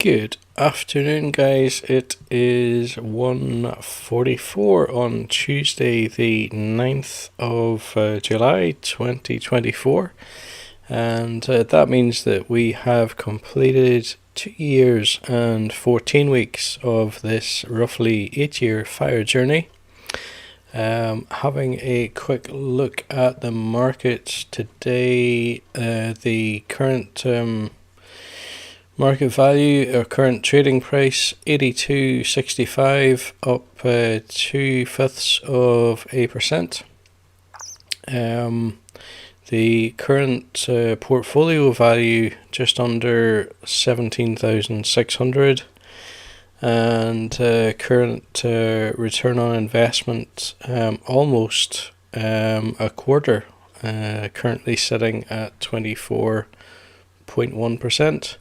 Good afternoon, guys. It is 1:44 on Tuesday, the 9th of July 2024, and that means that we have completed 2 years and 14 weeks of this roughly 8-year fire journey. Having a quick look at the market today, the current market value, or current trading price, 82.65, up 0.2%. The current portfolio value just under 17,600, and current return on investment almost a quarter, currently sitting at 24.1%.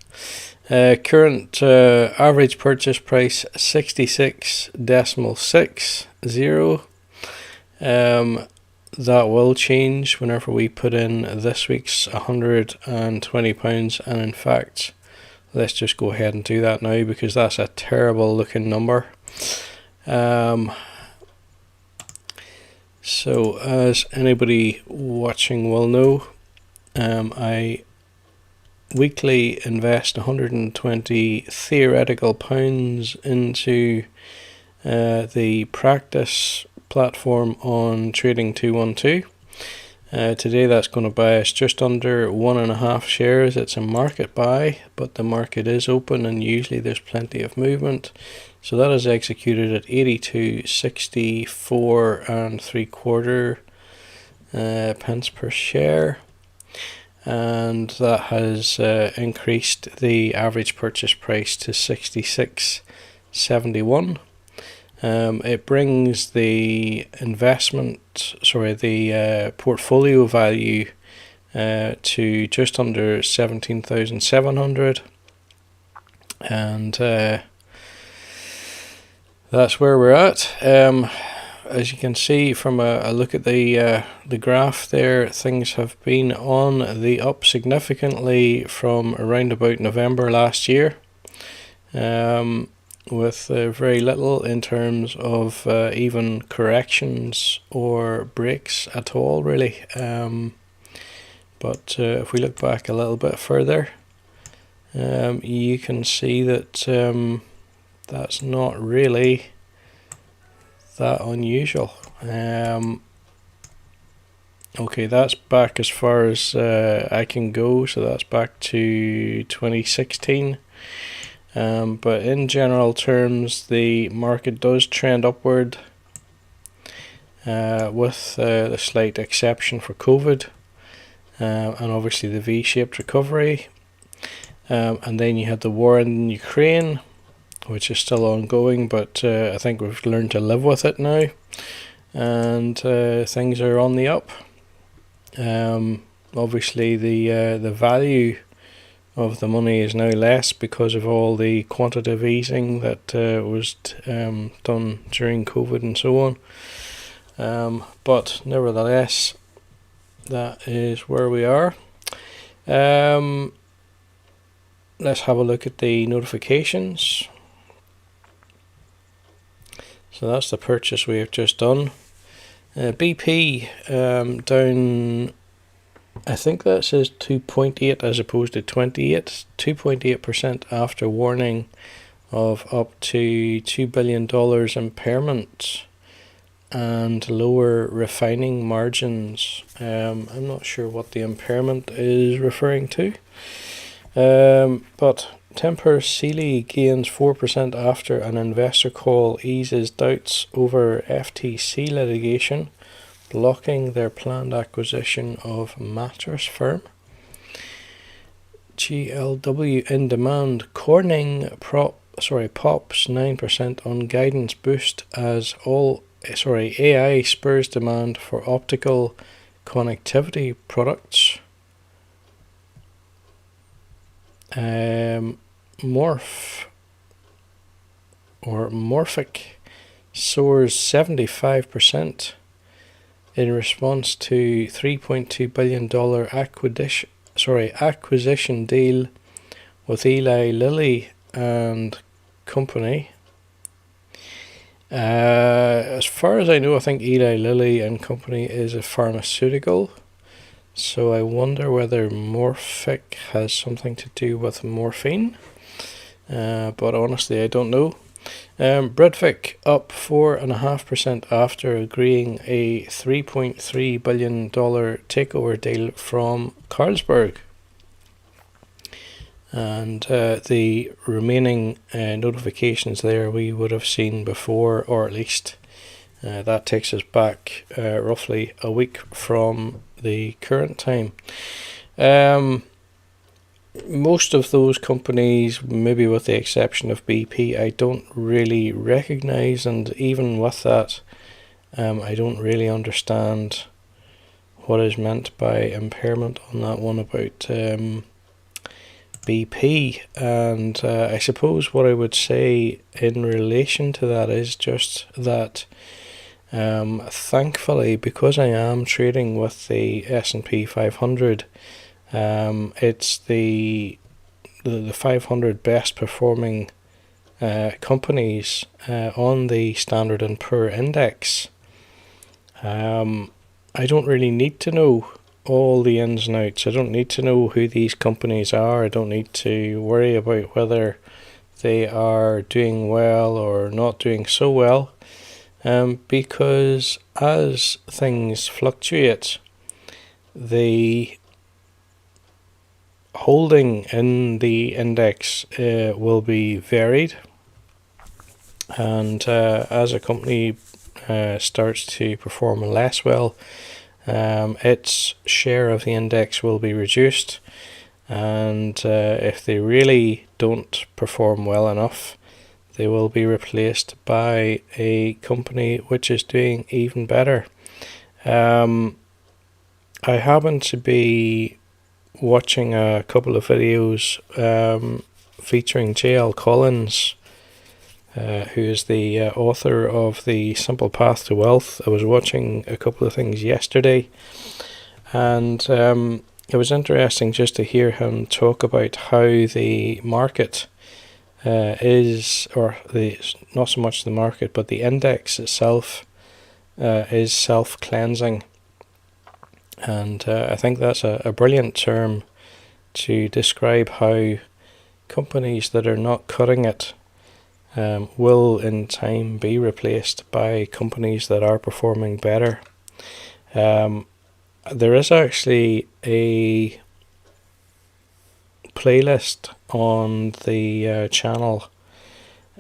Current average purchase price 66.60. That will change whenever we put in this week's £120, and in fact, let's just go ahead and do that now, because that's a terrible looking number. So as anybody watching will know, I weekly invest 120 theoretical pounds into the practice platform on Trading 212. Today that's going to buy us just under 1.5 shares. It's a market buy, but the market is open and usually there's plenty of movement. So that is executed at 82.64 3/4 pence per share, and that has increased the average purchase price to 66.71. It brings the portfolio value to just under 17,700, and that's where we're at. As you can see from a look at the graph there, things have been on the up significantly from around about November last year, with very little in terms of even corrections or breaks at all, really. But if we look back a little bit further, you can see that that's not really that unusual. Okay, that's back as far as I can go, so that's back to 2016. But in general terms, the market does trend upward, with the slight exception for COVID, and obviously the V-shaped recovery. And then you had the war in Ukraine, which is still ongoing, but I think we've learned to live with it now, and things are on the up. Obviously the value of the money is now less because of all the quantitative easing that was done during COVID and so on. But nevertheless, that is where we are. Let's have a look at the notifications. So that's the purchase we have just done. BP down, I think that says 2.8 as opposed to 28. 2.8% after warning of up to $2 billion impairment and lower refining margins. I'm not sure what the impairment is referring to. But Tempur Sealy gains 4% after an investor call eases doubts over FTC litigation, blocking their planned acquisition of mattress firm. GLW in demand. Corning pops 9% on guidance boost as AI spurs demand for optical connectivity products. Morphic soars 75% in response to $3.2 billion acquisition deal with Eli Lilly and Company. As far as I know, I think Eli Lilly and Company is a pharmaceutical. So I wonder whether Morphic has something to do with morphine. But honestly, I don't know. Britvic up 4.5% after agreeing a $3.3 billion takeover deal from Carlsberg. And the remaining notifications there we would have seen before, or at least that takes us back roughly a week from the current time. Most of those companies, maybe with the exception of BP, I don't really recognise, and even with that, I don't really understand what is meant by impairment on that one about BP. And I suppose what I would say in relation to that is just that thankfully, because I am trading with the S&P 500, it's the 500 best performing companies on the Standard & Poor's index. I don't really need to know all the ins and outs. I don't need to know who these companies are. I don't need to worry about whether they are doing well or not doing so well, because as things fluctuate, the holding in the index will be varied, and as a company starts to perform less well, its share of the index will be reduced, and if they really don't perform well enough, they will be replaced by a company which is doing even better. I happen to be watching a couple of videos featuring J.L. Collins, who is the author of The Simple Path to Wealth. I was watching a couple of things yesterday, and it was interesting just to hear him talk about how the market is, or not so much the market, but the index itself is self-cleansing. And I think that's a brilliant term to describe how companies that are not cutting it will in time be replaced by companies that are performing better. There is actually a playlist on the channel.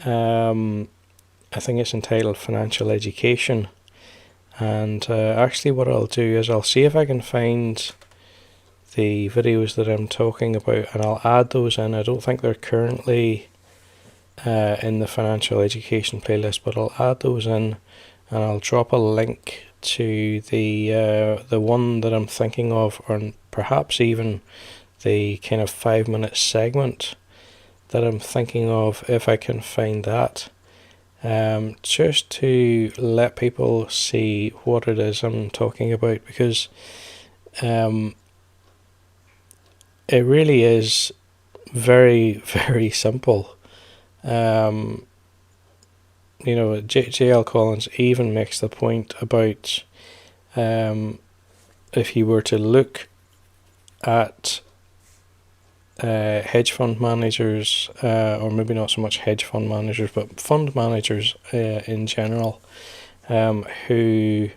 I think it's entitled Financial Education. And actually what I'll do is I'll see if I can find the videos that I'm talking about, and I'll add those in. I don't think they're currently in the Financial Education playlist, but I'll add those in, and I'll drop a link to the one that I'm thinking of, or perhaps even the kind of 5-minute segment that I'm thinking of, if I can find that. Just to let people see what it is I'm talking about, because it really is very, very simple. J.L. Collins even makes the point about if you were to look at hedge fund managers, or maybe not so much hedge fund managers, but fund managers in general, who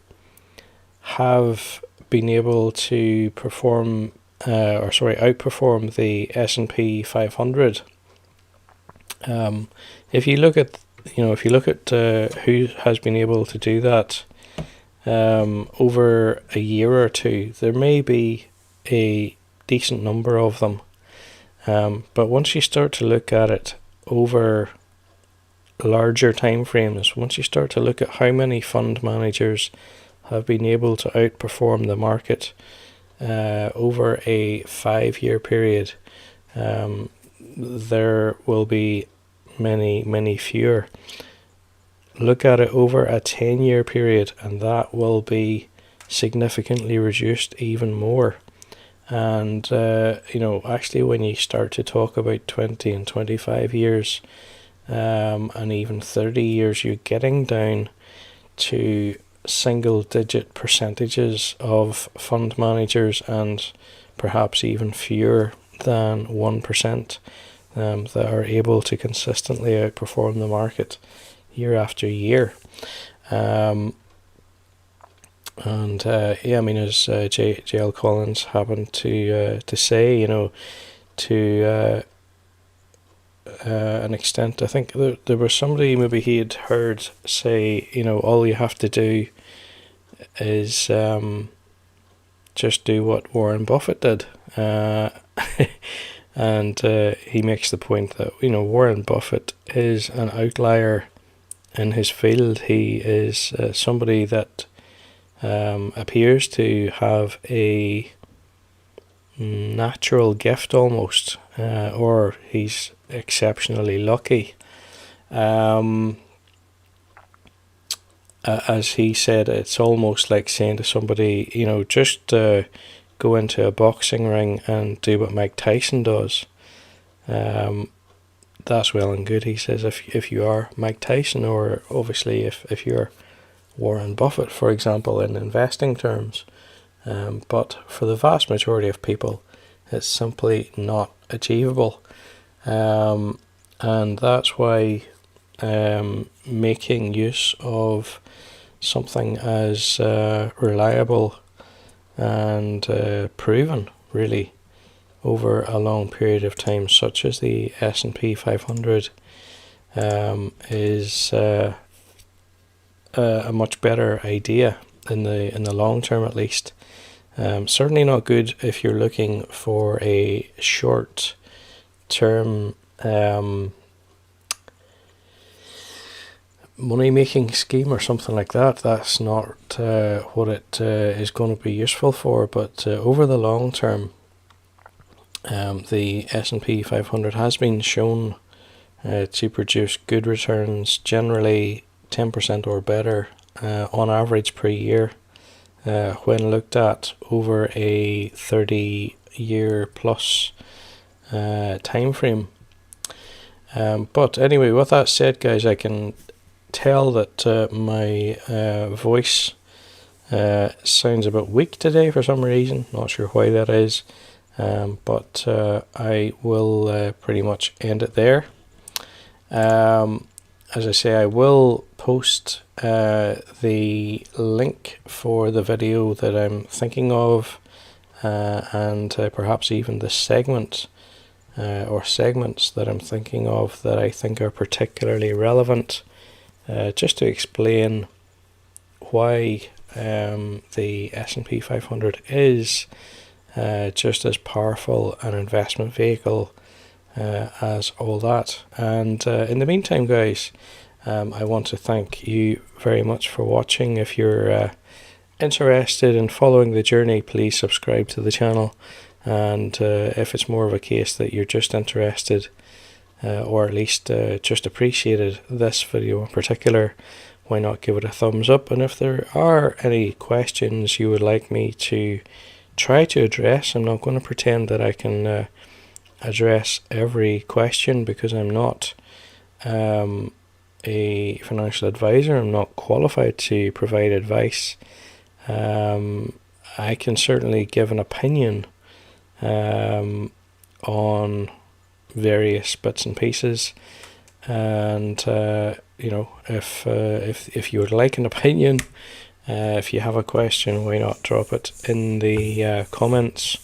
have been able to outperform the S&P 500. If you look at who has been able to do that over a year or two, there may be a decent number of them. But once you start to look at it over larger time frames, once you start to look at how many fund managers have been able to outperform the market over a 5-year period, there will be many, many fewer. Look at it over a 10-year period, and that will be significantly reduced even more. And actually, when you start to talk about 20 and 25 years, and even 30 years, you're getting down to single digit percentages of fund managers, and perhaps even fewer than 1%, that are able to consistently outperform the market year after year. As J.L. Collins happened to say, to an extent, I think there was somebody, maybe he had heard say, all you have to do is just do what Warren Buffett did. And he makes the point that, Warren Buffett is an outlier in his field. He is somebody that appears to have a natural gift almost, or he's exceptionally lucky. As he said, it's almost like saying to somebody, just go into a boxing ring and do what Mike Tyson does. That's well and good, he says, if you are Mike Tyson, or obviously if you're Warren Buffett, for example, in investing terms. But for the vast majority of people, it's simply not achievable. And that's why making use of something as reliable and proven, really, over a long period of time, such as the S&P 500, is a much better idea in the long term, at least. Certainly not good if you're looking for a short term money making scheme or something like that. That's not what it is going to be useful for. But over the long term, the S&P 500 has been shown to produce good returns, generally 10% or better on average per year, when looked at over a 30-year plus time frame. But anyway, with that said, guys, I can tell that my voice sounds a bit weak today for some reason. Not sure why that is, but I will pretty much end it there. As I say, I will post the link for the video that I'm thinking of, and perhaps even the segment or segments that I'm thinking of that I think are particularly relevant, just to explain why the S&P 500 is just as powerful an investment vehicle as all that. And in the meantime, guys, I want to thank you very much for watching. If you're interested in following the journey, please subscribe to the channel. And if it's more of a case that you're just interested, or at least just appreciated this video in particular, why not give it a thumbs up? And if there are any questions you would like me to try to address, I'm not going to pretend that I can address every question, because I'm not a financial advisor. I'm not qualified to provide advice. I can certainly give an opinion on various bits and pieces, and if you would like an opinion, if you have a question, why not drop it in the comments.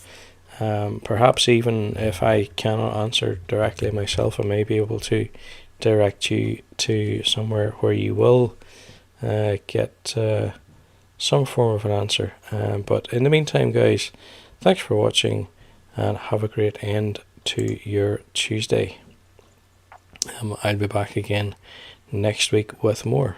Perhaps even if I cannot answer directly myself, I may be able to direct you to somewhere where you will get some form of an answer. But in the meantime, guys, thanks for watching, and have a great end to your Tuesday. I'll be back again next week with more.